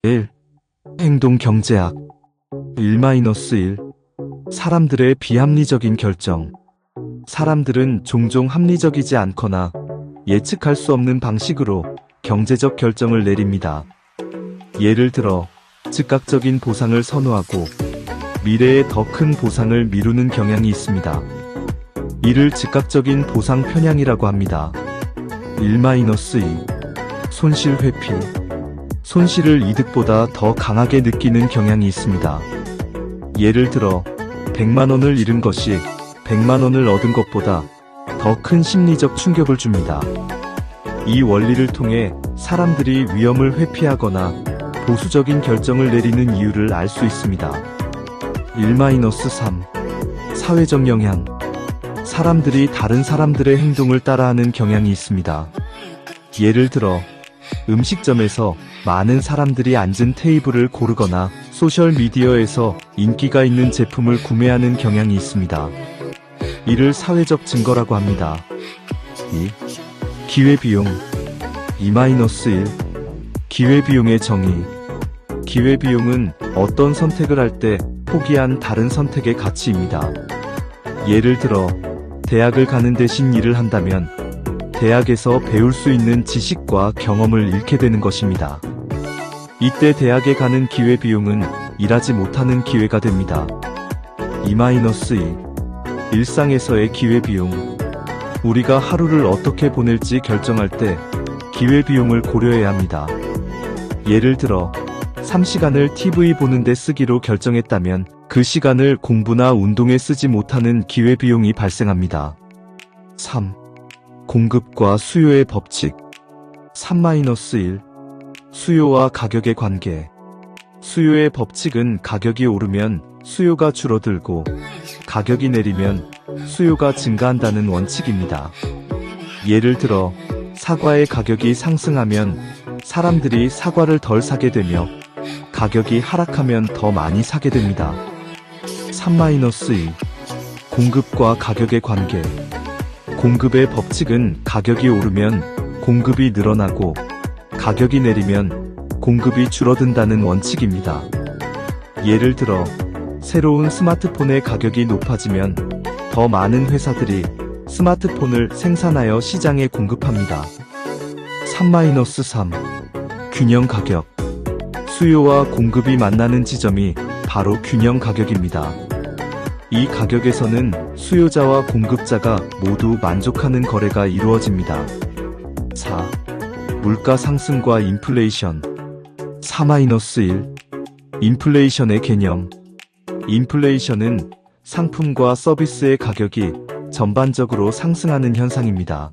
1. 행동 경제학 1-1. 사람들의 비합리적인 결정. 사람들은 종종 합리적이지 않거나 예측할 수 없는 방식으로 경제적 결정을 내립니다. 예를 들어 즉각적인 보상을 선호하고 미래에 더 큰 보상을 미루는 경향이 있습니다. 이를 즉각적인 보상 편향이라고 합니다. 1-2. 손실 회피. 손실을 이득보다 더 강하게 느끼는 경향이 있습니다. 예를 들어 100만원을 잃은 것이 100만원을 얻은 것보다 더 큰 심리적 충격을 줍니다. 이 원리를 통해 사람들이 위험을 회피하거나 보수적인 결정을 내리는 이유를 알 수 있습니다. 1-3. 사회적 영향. 사람들이 다른 사람들의 행동을 따라하는 경향이 있습니다. 예를 들어 음식점에서 많은 사람들이 앉은 테이블을 고르거나 소셜미디어에서 인기가 있는 제품을 구매하는 경향이 있습니다. 이를 사회적 증거라고 합니다. 2. 기회비용 2-1. 기회비용의 정의. 기회비용은 어떤 선택을 할 때 포기한 다른 선택의 가치입니다. 예를 들어 대학을 가는 대신 일을 한다면 대학에서 배울 수 있는 지식과 경험을 잃게 되는 것입니다. 이때 대학에 가는 기회비용은 일하지 못하는 기회가 됩니다. 2-2. 일상에서의 기회비용. 우리가 하루를 어떻게 보낼지 결정할 때 기회비용을 고려해야 합니다. 예를 들어 3시간을 TV 보는데 쓰기로 결정했다면 그 시간을 공부나 운동에 쓰지 못하는 기회비용이 발생합니다. 3. 공급과 수요의 법칙 3-1. 수요와 가격의 관계. 수요의 법칙은 가격이 오르면 수요가 줄어들고 가격이 내리면 수요가 증가한다는 원칙입니다. 예를 들어 사과의 가격이 상승하면 사람들이 사과를 덜 사게 되며 가격이 하락하면 더 많이 사게 됩니다. 3-2. 공급과 가격의 관계. 공급의 법칙은 가격이 오르면 공급이 늘어나고 가격이 내리면 공급이 줄어든다는 원칙입니다. 예를 들어 새로운 스마트폰의 가격이 높아지면 더 많은 회사들이 스마트폰을 생산하여 시장에 공급합니다. 3-3. 균형 가격. 수요와 공급이 만나는 지점이 바로 균형 가격입니다. 이 가격에서는 수요자와 공급자가 모두 만족하는 거래가 이루어집니다. 4. 물가 상승과 인플레이션 3-1. 인플레이션의 개념. 인플레이션은 상품과 서비스의 가격이 전반적으로 상승하는 현상입니다.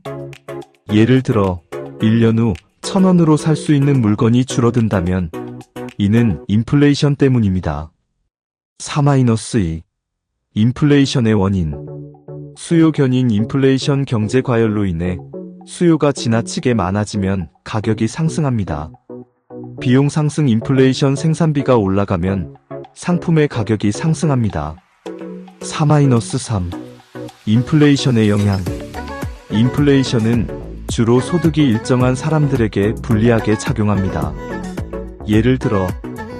예를 들어 1년 후 1,000원으로 살 수 있는 물건이 줄어든다면 이는 인플레이션 때문입니다. 3-2. 인플레이션의 원인. 수요 견인 인플레이션 경제 과열로 인해 수요가 지나치게 많아지면 가격이 상승합니다. 비용 상승 인플레이션 생산비가 올라가면 상품의 가격이 상승합니다. 3-3. 인플레이션의 영향. 인플레이션은 주로 소득이 일정한 사람들에게 불리하게 작용합니다. 예를 들어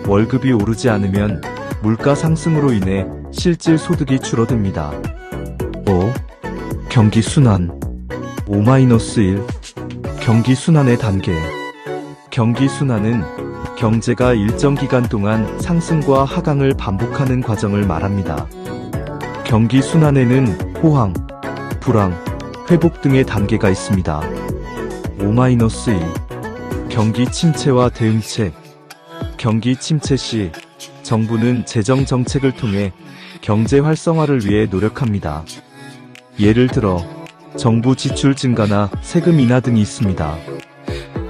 월급이 오르지 않으면 물가 상승으로 인해 실질 소득이 줄어듭니다. 5. 경기 순환 5-1. 경기 순환의 단계. 경기 순환은 경제가 일정 기간 동안 상승과 하강을 반복하는 과정을 말합니다. 경기 순환에는 호황, 불황, 회복 등의 단계가 있습니다. 5-2. 경기 침체와 대응책. 경기 침체 시 정부는 재정 정책을 통해 경제 활성화를 위해 노력합니다. 예를 들어 정부 지출 증가나 세금 인하 등이 있습니다.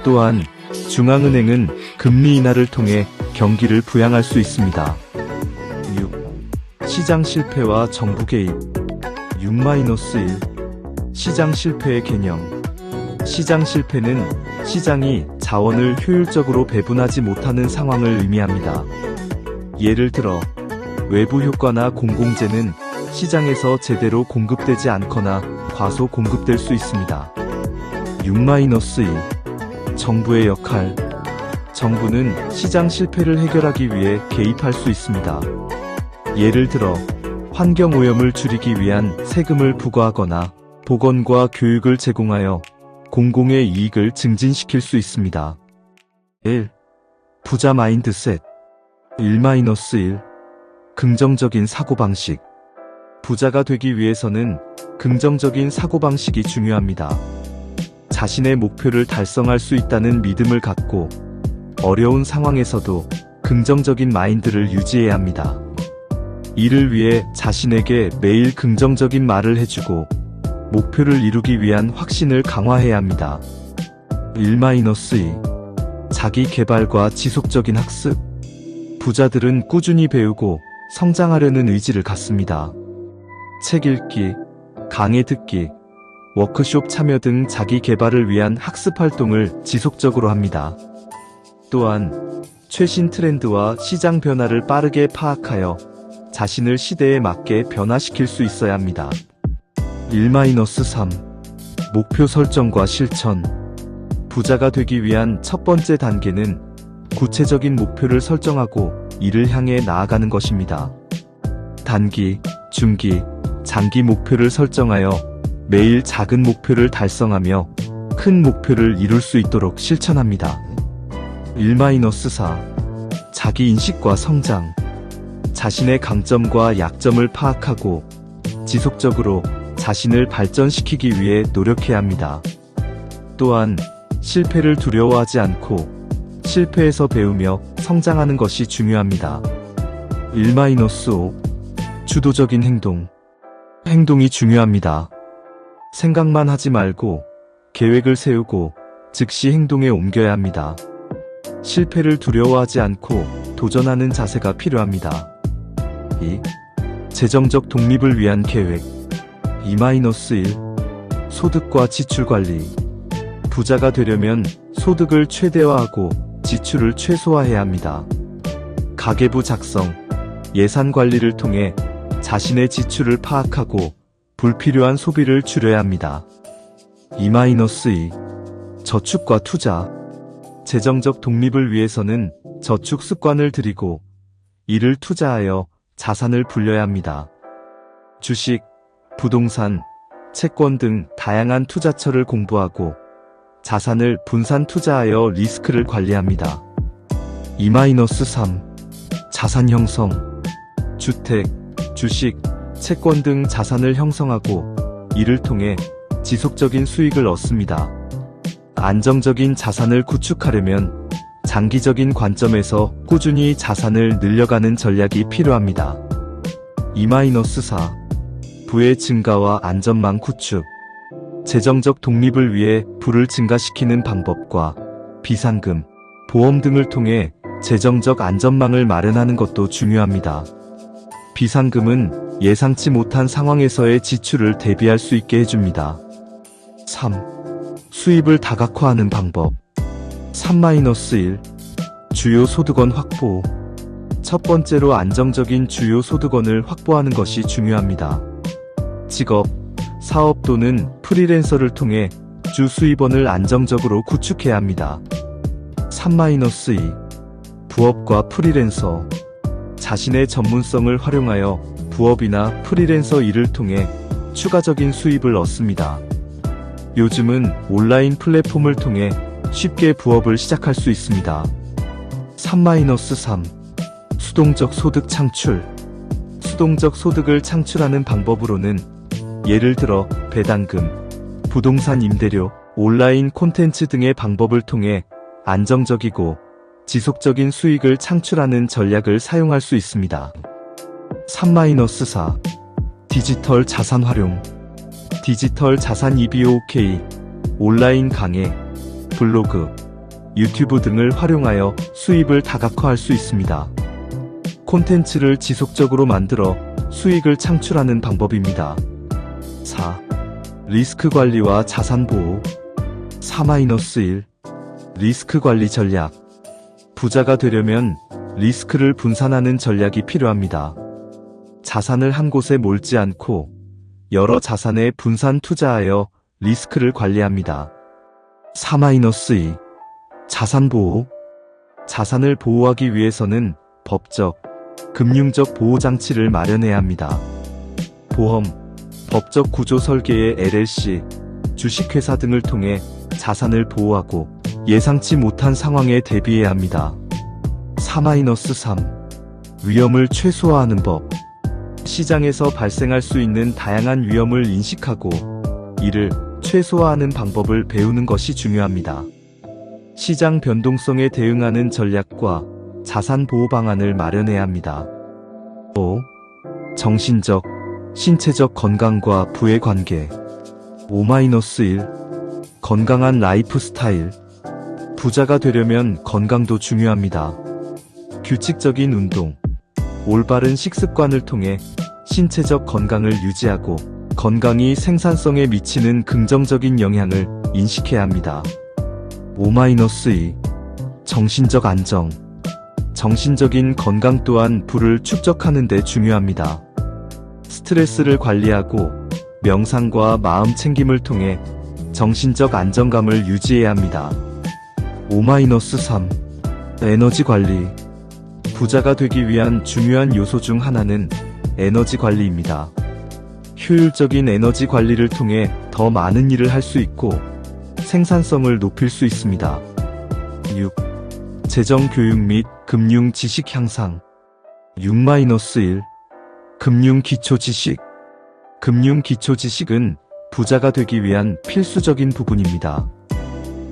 또한 중앙은행은 금리 인하를 통해 경기를 부양할 수 있습니다. 6. 시장 실패와 정부 개입 6-1. 시장 실패의 개념. 시장 실패는 시장이 자원을 효율적으로 배분하지 못하는 상황을 의미합니다. 예를 들어 외부 효과나 공공재는 시장에서 제대로 공급되지 않거나 과소 공급될 수 있습니다. 6-2. 정부의 역할. 정부는 시장 실패를 해결하기 위해 개입할 수 있습니다. 예를 들어 환경오염을 줄이기 위한 세금을 부과하거나 보건과 교육을 제공하여 공공의 이익을 증진시킬 수 있습니다. 1. 부자 마인드셋 1-1 긍정적인 사고방식. 부자가 되기 위해서는 긍정적인 사고방식이 중요합니다. 자신의 목표를 달성할 수 있다는 믿음을 갖고 어려운 상황에서도 긍정적인 마인드를 유지해야 합니다. 이를 위해 자신에게 매일 긍정적인 말을 해주고 목표를 이루기 위한 확신을 강화해야 합니다. 1-2 자기 개발과 지속적인 학습. 부자들은 꾸준히 배우고 성장하려는 의지를 갖습니다. 책 읽기, 강의 듣기, 워크숍 참여 등 자기 개발을 위한 학습 활동을 지속적으로 합니다. 또한 최신 트렌드와 시장 변화를 빠르게 파악하여 자신을 시대에 맞게 변화시킬 수 있어야 합니다. 1-3 목표 설정과 실천. 부자가 되기 위한 첫 번째 단계는 구체적인 목표를 설정하고 이를 향해 나아가는 것입니다. 단기, 중기, 장기 목표를 설정하여 매일 작은 목표를 달성하며 큰 목표를 이룰 수 있도록 실천합니다. 1-4 자기 인식과 성장. 자신의 강점과 약점을 파악하고 지속적으로 자신을 발전시키기 위해 노력해야 합니다. 또한 실패를 두려워하지 않고 실패에서 배우며 성장하는 것이 중요합니다. 1-5 주도적인 행동. 행동이 중요합니다. 생각만 하지 말고 계획을 세우고 즉시 행동에 옮겨야 합니다. 실패를 두려워하지 않고 도전하는 자세가 필요합니다. 2. 재정적 독립을 위한 계획. 2-1 소득과 지출 관리. 부자가 되려면 소득을 최대화하고 지출을 최소화해야 합니다. 가계부 작성, 예산 관리를 통해 자신의 지출을 파악하고 불필요한 소비를 줄여야 합니다. 2-2 저축과 투자. 재정적 독립을 위해서는 저축 습관을 들이고 이를 투자하여 자산을 불려야 합니다. 주식, 부동산, 채권 등 다양한 투자처를 공부하고 자산을 분산 투자하여 리스크를 관리합니다. 2-3 자산 형성. 주택, 주식, 채권 등 자산을 형성하고 이를 통해 지속적인 수익을 얻습니다. 안정적인 자산을 구축하려면 장기적인 관점에서 꾸준히 자산을 늘려가는 전략이 필요합니다. 2-4 부의 증가와 안전망 구축. 재정적 독립을 위해 부를 증가시키는 방법과 비상금, 보험 등을 통해 재정적 안전망을 마련하는 것도 중요합니다. 비상금은 예상치 못한 상황에서의 지출을 대비할 수 있게 해줍니다. 3. 수입을 다각화하는 방법. 3-1 주요 소득원 확보. 첫 번째로 안정적인 주요 소득원을 확보하는 것이 중요합니다. 직업, 사업 또는 프리랜서를 통해 주 수입원을 안정적으로 구축해야 합니다. 3-2 부업과 프리랜서. 자신의 전문성을 활용하여 부업이나 프리랜서 일을 통해 추가적인 수입을 얻습니다. 요즘은 온라인 플랫폼을 통해 쉽게 부업을 시작할 수 있습니다. 3-3 수동적 소득 창출. 수동적 소득을 창출하는 방법으로는 예를 들어 배당금, 부동산 임대료, 온라인 콘텐츠 등의 방법을 통해 안정적이고 지속적인 수익을 창출하는 전략을 사용할 수 있습니다. 3-4 디지털 자산 활용. 디지털 자산 EBOK, 온라인 강의, 블로그, 유튜브 등을 활용하여 수입을 다각화할 수 있습니다. 콘텐츠를 지속적으로 만들어 수익을 창출하는 방법입니다. 4. 리스크 관리와 자산 보호. 3-1 리스크 관리 전략. 부자가 되려면 리스크를 분산하는 전략이 필요합니다. 자산을 한 곳에 몰지 않고 여러 자산에 분산 투자하여 리스크를 관리합니다. 3-2 자산 보호. 자산을 보호하기 위해서는 법적, 금융적 보호장치를 마련해야 합니다. 보험, 법적 구조 설계의 LLC, 주식회사 등을 통해 자산을 보호하고 예상치 못한 상황에 대비해야 합니다. 4-3. 위험을 최소화하는 법. 시장에서 발생할 수 있는 다양한 위험을 인식하고 이를 최소화하는 방법을 배우는 것이 중요합니다. 시장 변동성에 대응하는 전략과 자산 보호 방안을 마련해야 합니다. 5. 정신적, 신체적 건강과 부의 관계. 5-1. 건강한 라이프 스타일. 부자가 되려면 건강도 중요합니다. 규칙적인 운동, 올바른 식습관을 통해 신체적 건강을 유지하고 건강이 생산성에 미치는 긍정적인 영향을 인식해야 합니다. 5-2. 정신적 안정. 정신적인 건강 또한 부를 축적하는 데 중요합니다. 스트레스를 관리하고 명상과 마음 챙김을 통해 정신적 안정감을 유지해야 합니다. 5-3. 에너지 관리. 부자가 되기 위한 중요한 요소 중 하나는 에너지 관리입니다. 효율적인 에너지 관리를 통해 더 많은 일을 할 수 있고 생산성을 높일 수 있습니다. 6. 재정 교육 및 금융 지식 향상. 6-1. 금융 기초 지식. 금융 기초 지식은 부자가 되기 위한 필수적인 부분입니다.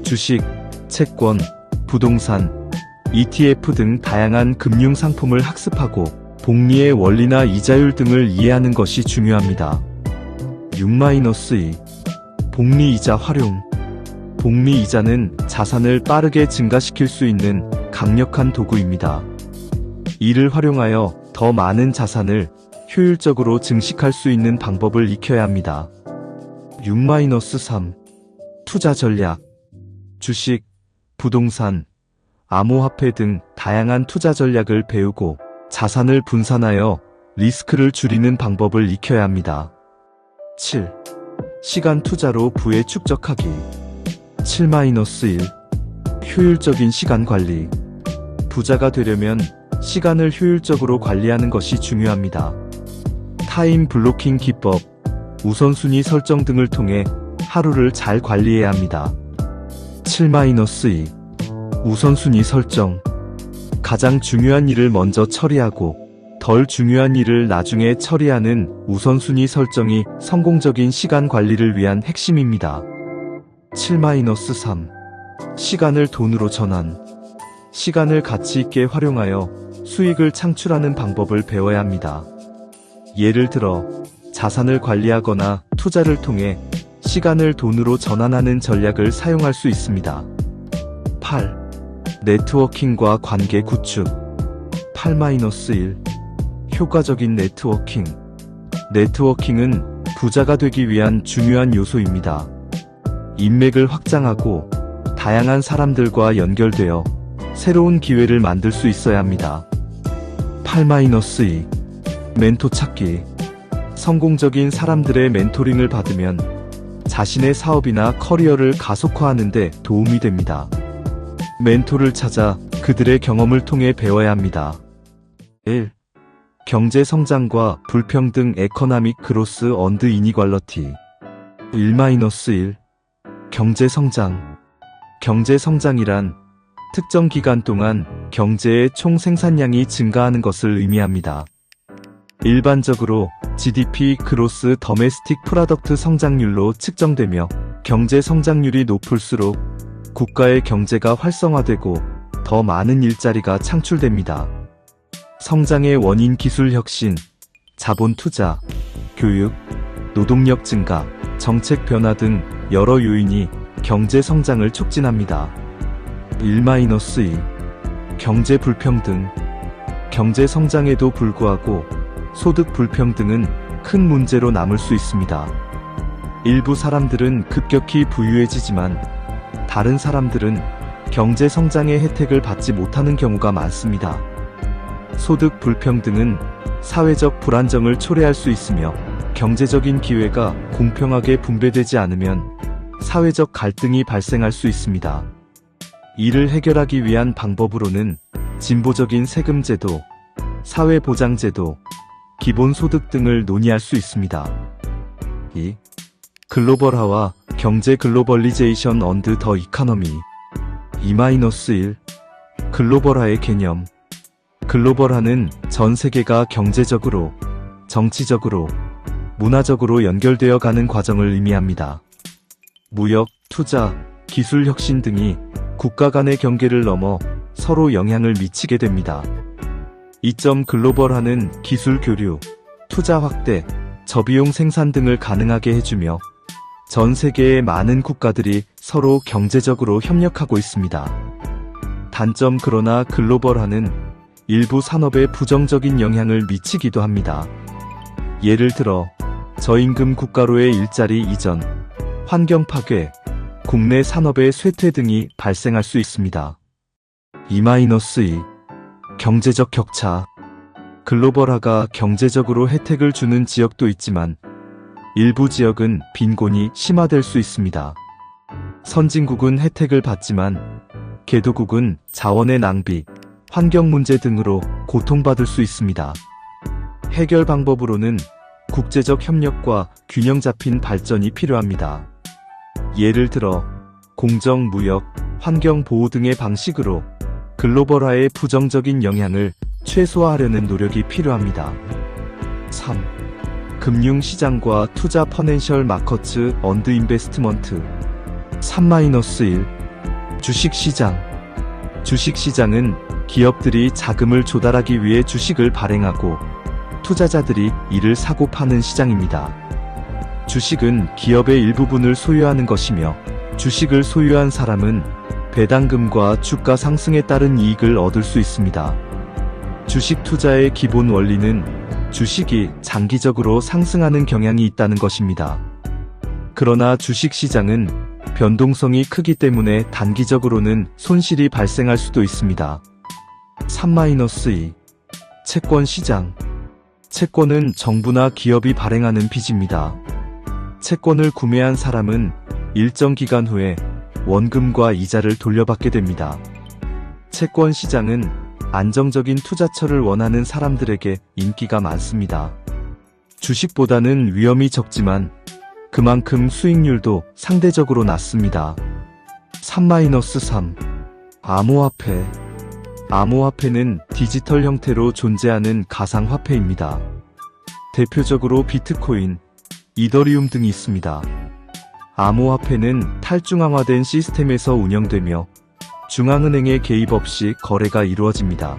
주식, 채권, 부동산, ETF 등 다양한 금융 상품을 학습하고 복리의 원리나 이자율 등을 이해하는 것이 중요합니다. 6-2. 복리 이자 활용. 복리 이자는 자산을 빠르게 증가시킬 수 있는 강력한 도구입니다. 이를 활용하여 더 많은 자산을 효율적으로 증식할 수 있는 방법을 익혀야 합니다. 6-3. 투자 전략. 주식, 부동산, 암호화폐 등 다양한 투자 전략을 배우고 자산을 분산하여 리스크를 줄이는 방법을 익혀야 합니다. 7. 시간 투자로 부의 축적하기. 7-1. 효율적인 시간 관리. 부자가 되려면 시간을 효율적으로 관리하는 것이 중요합니다. 타임 블로킹 기법, 우선순위 설정 등을 통해 하루를 잘 관리해야 합니다. 7-2. 우선순위 설정. 가장 중요한 일을 먼저 처리하고 덜 중요한 일을 나중에 처리하는 우선순위 설정이 성공적인 시간 관리를 위한 핵심입니다. 7-3. 시간을 돈으로 전환. 시간을 가치 있게 활용하여 수익을 창출하는 방법을 배워야 합니다. 예를 들어 자산을 관리하거나 투자를 통해 시간을 돈으로 전환하는 전략을 사용할 수 있습니다. 8. 네트워킹과 관계 구축. 8-1. 효과적인 네트워킹. 네트워킹은 부자가 되기 위한 중요한 요소입니다. 인맥을 확장하고 다양한 사람들과 연결되어 새로운 기회를 만들 수 있어야 합니다. 8-2. 멘토 찾기. 성공적인 사람들의 멘토링을 받으면 자신의 사업이나 커리어를 가속화하는 데 도움이 됩니다. 멘토를 찾아 그들의 경험을 통해 배워야 합니다. 1. 경제 성장과 불평등 에코나믹 그로스 언드 이니퀄러티. 1-1. 경제 성장. 경제 성장이란 특정 기간 동안 경제의 총 생산량이 증가하는 것을 의미합니다. 일반적으로 GDP 그로스 더메스틱 프로덕트 성장률로 측정되며 경제 성장률이 높을수록 국가의 경제가 활성화되고 더 많은 일자리가 창출됩니다. 성장의 원인 기술 혁신, 자본 투자, 교육, 노동력 증가, 정책 변화 등 여러 요인이 경제 성장을 촉진합니다. 1-2. 경제 불평등. 경제 성장에도 불구하고 소득 불평등은 큰 문제로 남을 수 있습니다. 일부 사람들은 급격히 부유해지지만 다른 사람들은 경제 성장의 혜택을 받지 못하는 경우가 많습니다. 소득 불평등은 사회적 불안정을 초래할 수 있으며 경제적인 기회가 공평하게 분배되지 않으면 사회적 갈등이 발생할 수 있습니다. 이를 해결하기 위한 방법으로는 진보적인 세금제도, 사회보장제도, 기본소득 등을 논의할 수 있습니다. 2. 글로벌화와 경제 글로벌리제이션 언드 더 이카노미 2-1 글로벌화의 개념 글로벌화는 전 세계가 경제적으로, 정치적으로, 문화적으로 연결되어 가는 과정을 의미합니다. 무역, 투자, 기술 혁신 등이 국가 간의 경계를 넘어 서로 영향을 미치게 됩니다. 이점 글로벌화는 기술 교류, 투자 확대, 저비용 생산 등을 가능하게 해주며 전 세계의 많은 국가들이 서로 경제적으로 협력하고 있습니다. 단점 그러나 글로벌화는 일부 산업에 부정적인 영향을 미치기도 합니다. 예를 들어 저임금 국가로의 일자리 이전, 환경 파괴, 국내 산업의 쇠퇴 등이 발생할 수 있습니다. 2-2 경제적 격차 글로벌화가 경제적으로 혜택을 주는 지역도 있지만 일부 지역은 빈곤이 심화될 수 있습니다. 선진국은 혜택을 받지만 개도국은 자원의 낭비, 환경 문제 등으로 고통받을 수 있습니다. 해결 방법으로는 국제적 협력과 균형 잡힌 발전이 필요합니다. 예를 들어 공정 무역, 환경 보호 등의 방식으로 글로벌화의 부정적인 영향을 최소화하려는 노력이 필요합니다. 3. 금융시장과 투자 퍼넨셜 마커츠 언드 인베스트먼트 3-1 주식시장 주식시장은 기업들이 자금을 조달하기 위해 주식을 발행하고 투자자들이 이를 사고 파는 시장입니다. 주식은 기업의 일부분을 소유하는 것이며 주식을 소유한 사람은 배당금과 주가 상승에 따른 이익을 얻을 수 있습니다. 주식 투자의 기본 원리는 주식이 장기적으로 상승하는 경향이 있다는 것입니다. 그러나 주식시장은 변동성이 크기 때문에 단기적으로는 손실이 발생할 수도 있습니다. 3-2 채권시장 채권은 정부나 기업이 발행하는 빚입니다. 채권을 구매한 사람은 일정 기간 후에 원금과 이자를 돌려받게 됩니다. 채권 시장은 안정적인 투자처를 원하는 사람들에게 인기가 많습니다. 주식보다는 위험이 적지만 그만큼 수익률도 상대적으로 낮습니다. 3-3 암호화폐 암호화폐는 디지털 형태로 존재하는 가상화폐입니다. 대표적으로 비트코인, 이더리움 등이 있습니다. 암호화폐는 탈중앙화된 시스템에서 운영되며 중앙은행의 개입 없이 거래가 이루어집니다.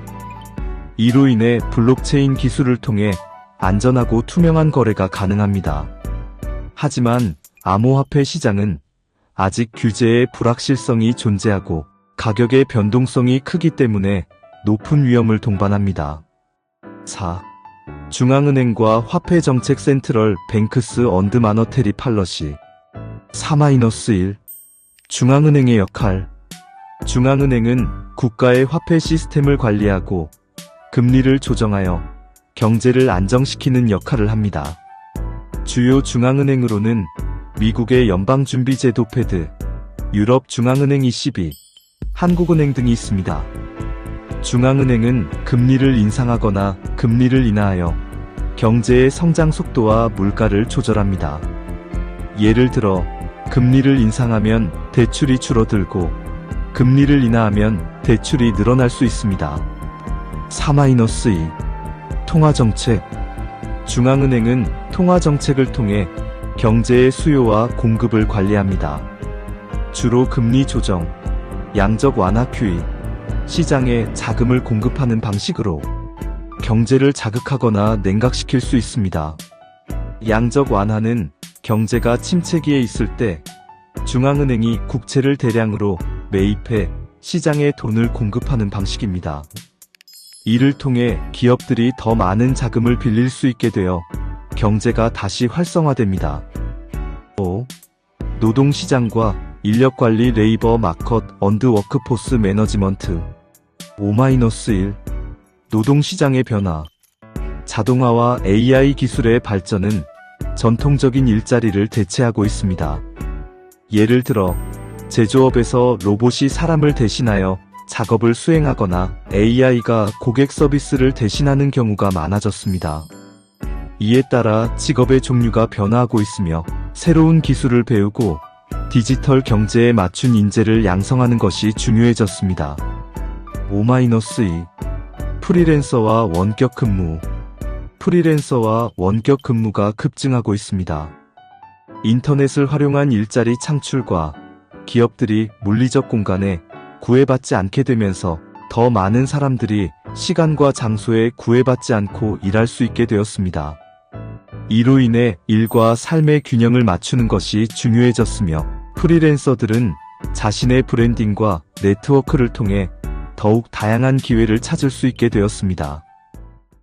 이로 인해 블록체인 기술을 통해 안전하고 투명한 거래가 가능합니다. 하지만 암호화폐 시장은 아직 규제의 불확실성이 존재하고 가격의 변동성이 크기 때문에 높은 위험을 동반합니다. 4. 중앙은행과 화폐 정책 센트럴 뱅크스 언드 마너테리 팔러시 3-1 중앙은행의 역할 중앙은행은 국가의 화폐 시스템을 관리하고 금리를 조정하여 경제를 안정시키는 역할을 합니다. 주요 중앙은행으로는 미국의 연방준비제도 페드, 유럽 중앙은행 ECB, 한국은행 등이 있습니다. 중앙은행은 금리를 인상하거나 금리를 인하하여 경제의 성장 속도와 물가를 조절합니다. 예를 들어 금리를 인상하면 대출이 줄어들고 금리를 인하하면 대출이 늘어날 수 있습니다. 3-2 통화정책 중앙은행은 통화정책을 통해 경제의 수요와 공급을 관리합니다. 주로 금리 조정, 양적 완화 QE, 시장에 자금을 공급하는 방식으로 경제를 자극하거나 냉각시킬 수 있습니다. 양적 완화는 경제가 침체기에 있을 때 중앙은행이 국채를 대량으로 매입해 시장에 돈을 공급하는 방식입니다. 이를 통해 기업들이 더 많은 자금을 빌릴 수 있게 되어 경제가 다시 활성화됩니다. 5. 노동시장과 인력관리 레이버 마켓 언드 워크포스 매너지먼트 5-1 노동시장의 변화 자동화와 AI 기술의 발전은 전통적인 일자리를 대체하고 있습니다. 예를 들어 제조업에서 로봇이 사람을 대신하여 작업을 수행하거나 AI가 고객 서비스를 대신하는 경우가 많아졌습니다. 이에 따라 직업의 종류가 변화하고 있으며 새로운 기술을 배우고 디지털 경제에 맞춘 인재를 양성하는 것이 중요해졌습니다. 5-2 프리랜서와 원격 근무. 프리랜서와 원격 근무가 급증하고 있습니다. 인터넷을 활용한 일자리 창출과 기업들이 물리적 공간에 구애받지 않게 되면서 더 많은 사람들이 시간과 장소에 구애받지 않고 일할 수 있게 되었습니다. 이로 인해 일과 삶의 균형을 맞추는 것이 중요해졌으며 프리랜서들은 자신의 브랜딩과 네트워크를 통해 더욱 다양한 기회를 찾을 수 있게 되었습니다.